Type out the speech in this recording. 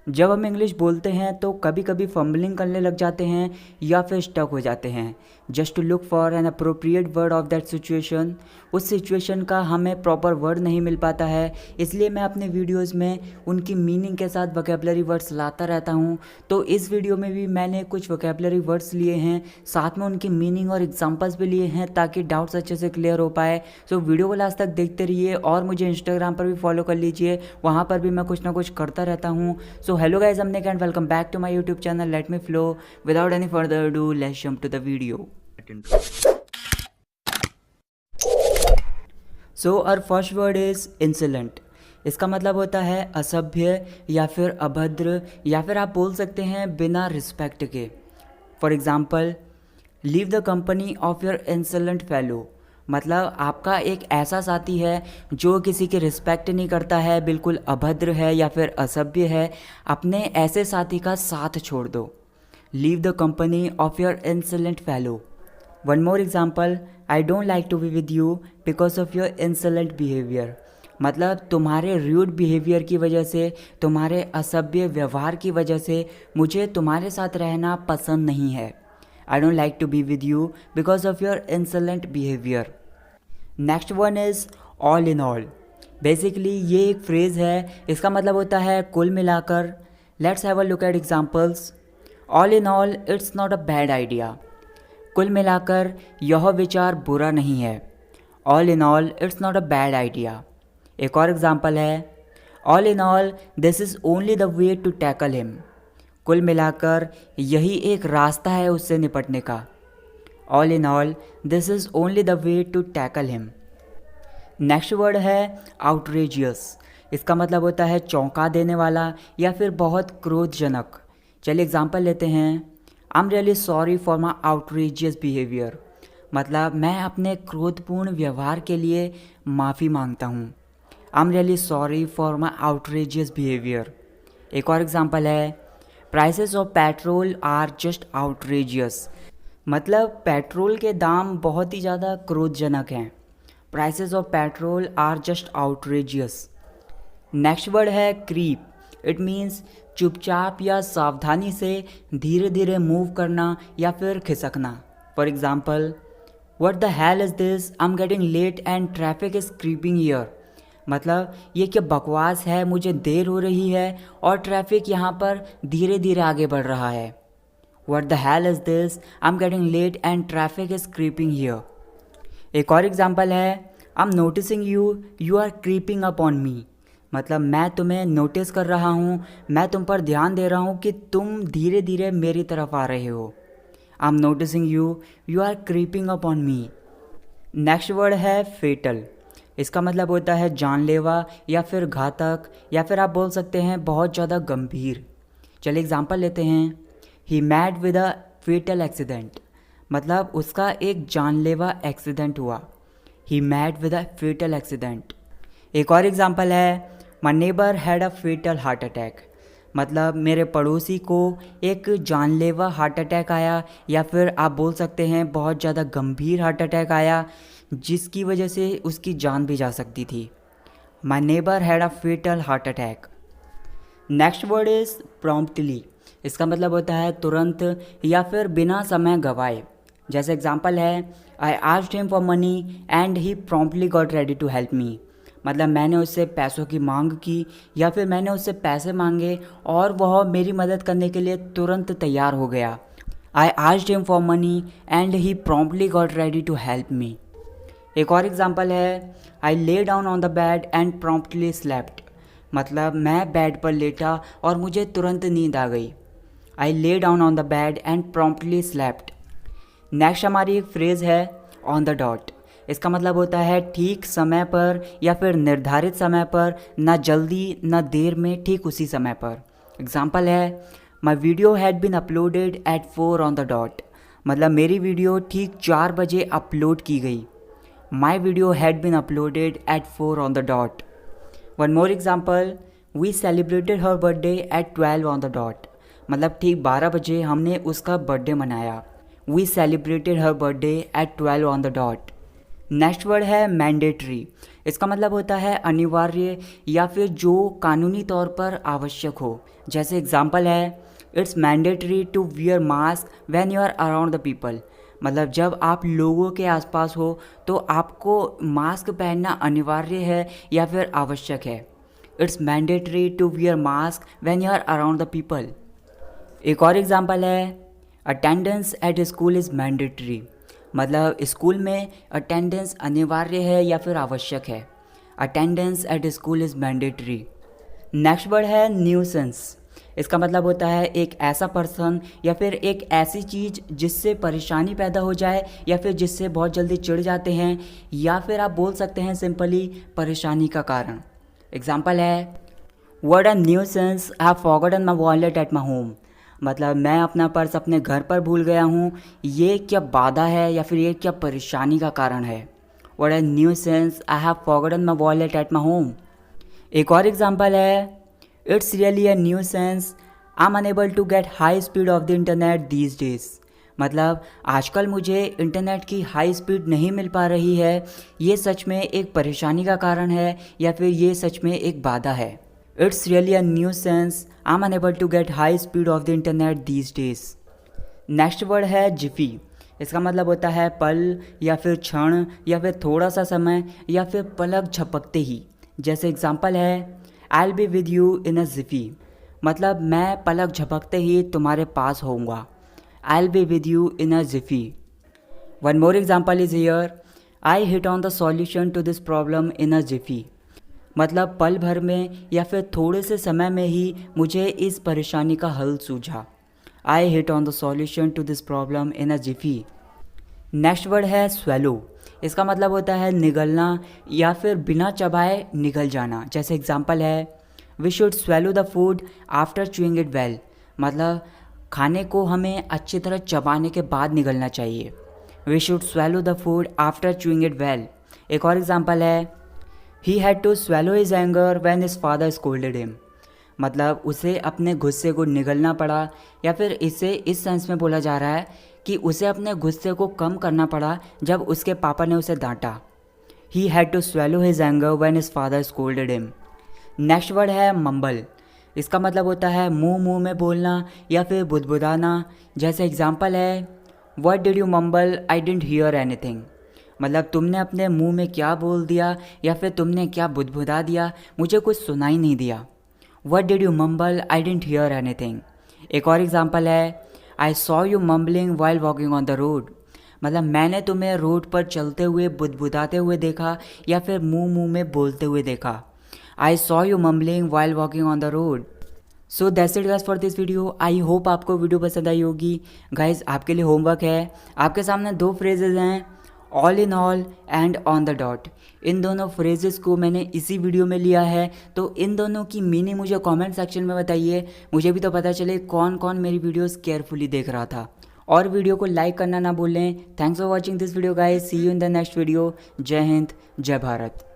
जब हम इंग्लिश बोलते हैं तो कभी कभी फंबलिंग करने लग जाते हैं या फिर स्टक हो जाते हैं। Just to look for an appropriate word of that situation, उस सिचुएशन का हमें प्रॉपर वर्ड नहीं मिल पाता है, इसलिए मैं अपने वीडियोस में उनकी मीनिंग के साथ वोकैबुलरी वर्ड्स लाता रहता हूँ। तो इस वीडियो में भी मैंने कुछ वोकैबुलरी वर्ड्स लिए हैं, साथ में उनकी मीनिंग और एग्जांपल्स भी लिए हैं ताकि डाउट्स अच्छे से क्लियर हो पाए। सो वीडियो को लास्ट तक देखते रहिए और मुझे इंस्टाग्राम पर भी फॉलो कर लीजिए, वहाँ पर भी मैं कुछ ना कुछ करता रहता हूँ। So hello guys, I'm Nick and welcome back to my YouTube channel. Let me flow. Without any further ado, let's jump to the video. So our first word is insolent. इसका मतलब होता है असभ्य या फिर अभद्र, या फिर आप बोल सकते हैं बिना रिस्पेक्ट के। For example, leave the company of your insolent fellow, मतलब आपका एक ऐसा साथी है जो किसी की रिस्पेक्ट नहीं करता है, बिल्कुल अभद्र है या फिर असभ्य है, अपने ऐसे साथी का साथ छोड़ दो। Leave the company of your insolent fellow. One more example, I don't like to be with you because of your insolent behaviour, मतलब तुम्हारे र्यूड बिहेवियर की वजह से, तुम्हारे असभ्य व्यवहार की वजह से मुझे तुम्हारे साथ रहना पसंद नहीं है। I don't like to be with you because of your insolent behavior. Next one is all in all. Basically ये एक फ्रेज़ है, इसका मतलब होता है कुल मिलाकर। Let's have a look at examples. All in all, it's not a bad idea. कुल मिलाकर यह विचार बुरा नहीं है। All in all, it's not a bad idea. एक और एग्जाम्पल है, All in all, this is only the way to tackle him. कुल मिलाकर यही एक रास्ता है उससे निपटने का। All in all, this is only the way to tackle him. Next word है आउटरेजियस। इसका मतलब होता है चौंका देने वाला या फिर बहुत क्रोधजनक। चलिए एग्जांपल लेते हैं। आई am really sorry for my outrageous behaviour, मतलब मैं अपने क्रोधपूर्ण व्यवहार के लिए माफ़ी मांगता हूँ। I am really sorry for my outrageous behaviour. एक और एग्जांपल है, prices of petrol are just outrageous, मतलब पेट्रोल के दाम बहुत ही ज़्यादा क्रोधजनक हैं। Prices of petrol are just outrageous. Next word है क्रीप। इट मीन्स चुपचाप या सावधानी से धीरे धीरे मूव करना या फिर खिसकना। For example, what the hell is this, I am getting late and traffic is creeping here, मतलब ये क्या बकवास है, मुझे देर हो रही है और ट्रैफिक यहाँ पर धीरे धीरे आगे बढ़ रहा है। What the hell is this, I am getting late and traffic is creeping here. एक और एग्जांपल है, I am noticing you, you are creeping up on me, मतलब मैं तुम्हें नोटिस कर रहा हूँ, मैं तुम पर ध्यान दे रहा हूँ कि तुम धीरे धीरे मेरी तरफ आ रहे हो। I am noticing you, you are creeping up on me. Next word है फेटल। इसका मतलब होता है जानलेवा या फिर घातक, या फिर आप बोल सकते हैं बहुत ज़्यादा गंभीर। चलिए एग्जांपल लेते हैं। He met with a fatal accident, मतलब उसका एक जानलेवा एक्सीडेंट हुआ। He met with a fatal accident. एक और एग्जांपल है, my neighbour had a fatal heart attack, मतलब मेरे पड़ोसी को एक जानलेवा हार्ट अटैक आया, या फिर आप बोल सकते हैं बहुत ज़्यादा गंभीर हार्ट अटैक आया जिसकी वजह से उसकी जान भी जा सकती थी। My neighbour had a fatal heart attack. Next word is promptly. इसका मतलब होता है तुरंत या फिर बिना समय गवाए। जैसे एग्जांपल है, I asked him for money and he promptly got ready to help me, मतलब मैंने उससे पैसों की मांग की या फिर मैंने उससे पैसे मांगे और वह मेरी मदद करने के लिए तुरंत तैयार हो गया। I asked him for money and he promptly got ready to help me. एक और एग्जांपल है, I lay down on the bed and promptly slept, मतलब मैं बेड पर लेटा और मुझे तुरंत नींद आ गई। I lay down on the bed and promptly slept. Next हमारी एक फ्रेज़ है ऑन द डॉट। इसका मतलब होता है ठीक समय पर या फिर निर्धारित समय पर, ना जल्दी ना देर में, ठीक उसी समय पर। एग्जांपल है, my video had been uploaded at 4 on the dot, मतलब मेरी वीडियो ठीक 4 बजे अपलोड की गई। My video had been uploaded at 4 on the dot. One more example, we celebrated her birthday at 12 on the dot, मतलब ठीक 12 बजे हमने उसका बर्थडे मनाया। We celebrated her birthday at 12 on the dot. Next word है mandatory. इसका मतलब होता है अनिवार्य या फिर जो कानूनी तौर पर आवश्यक हो। जैसे एग्जांपल है, it's mandatory to wear mask when you are around the people. मतलब जब आप लोगों के आसपास हो तो आपको मास्क पहनना अनिवार्य है या फिर आवश्यक है। It's mandatory to wear mask when you are around the people. एक और एग्जांपल है, attendance at school is mandatory. मतलब स्कूल में अटेंडेंस अनिवार्य है या फिर आवश्यक है। Attendance at school is mandatory. Next word है न्यूसेंस। इसका मतलब होता है एक ऐसा पर्सन या फिर एक ऐसी चीज़ जिससे परेशानी पैदा हो जाए या फिर जिससे बहुत जल्दी चिढ़ जाते हैं, या फिर आप बोल सकते हैं सिंपली परेशानी का कारण। एग्जाम्पल है, what a nuisance, I have forgotten my wallet at my home. मतलब मैं अपना पर्स अपने घर पर भूल गया हूँ, ये क्या बाधा है या फिर ये क्या परेशानी का कारण है। What a nuisance, I have forgotten my wallet at my home. एक और एग्जांपल है, it's really a nuisance, I am unable to get high speed of the internet these days. मतलब आजकल मुझे इंटरनेट की हाई स्पीड नहीं मिल पा रही है, ये सच में एक परेशानी का कारण है या फिर ये सच में एक बाधा है। It's really a nuisance, I am unable to get high speed of the internet these days. Next word है जिफी। इसका मतलब होता है पल या फिर क्षण या फिर थोड़ा सा समय या फिर पलक झपकते ही। जैसे एग्जांपल है, I will be with you in a jiffy. मतलब मैं पलक झपकते ही तुम्हारे पास होऊंगा। I will be with you in a jiffy. One more example is here, I hit on the solution to this problem in a jiffy. मतलब पल भर में या फिर थोड़े से समय में ही मुझे इस परेशानी का हल सूझा। I hit on the solution to this problem in a jiffy. Next word है स्वेलो। इसका मतलब होता है निगलना या फिर बिना चबाए निगल जाना। जैसे एग्जांपल है, we should swallow the food after chewing it well. मतलब खाने को हमें अच्छी तरह चबाने के बाद निगलना चाहिए। We should swallow the food after chewing it well. एक और एग्जांपल है, he had to swallow his anger when his father scolded him. मतलब उसे अपने गुस्से को निगलना पड़ा, या फिर इसे इस सेंस में बोला जा रहा है कि उसे अपने गुस्से को कम करना पड़ा जब उसके पापा ने उसे डांटा। He had to swallow his anger when his father scolded him. Next word है मम्बल। इसका मतलब होता है मुंह मुंह में बोलना या फिर बुदबुदाना। जैसे एग्जांपल है, what did you mumble, I didn't hear anything. मतलब तुमने अपने मुंह में क्या बोल दिया या फिर तुमने क्या बुदबुदा दिया, मुझे कुछ सुनाई नहीं दिया। What did you mumble, I didn't hear anything. एक और एग्जांपल है, I saw you mumbling while walking on the road. मतलब मैंने तुम्हें रोड पर चलते हुए बुदबुदाते हुए देखा या फिर मुंह मुंह में बोलते हुए देखा। I saw you mumbling while walking on the road. So that's it guys for this video. I hope आपको वीडियो पसंद आई होगी। गाइस आपके लिए होमवर्क है, आपके सामने दो फ्रेजेज हैं, all in all and on the dot. इन दोनों फ्रेजेस को मैंने इसी वीडियो में लिया है, तो इन दोनों की मीनिंग मुझे कमेंट सेक्शन में बताइए, मुझे भी तो पता चले कौन कौन मेरी वीडियोस केयरफुली देख रहा था। और वीडियो को लाइक करना ना भूलें। Thanks for watching this video guys, see you in the next video. जय हिंद, जय भारत।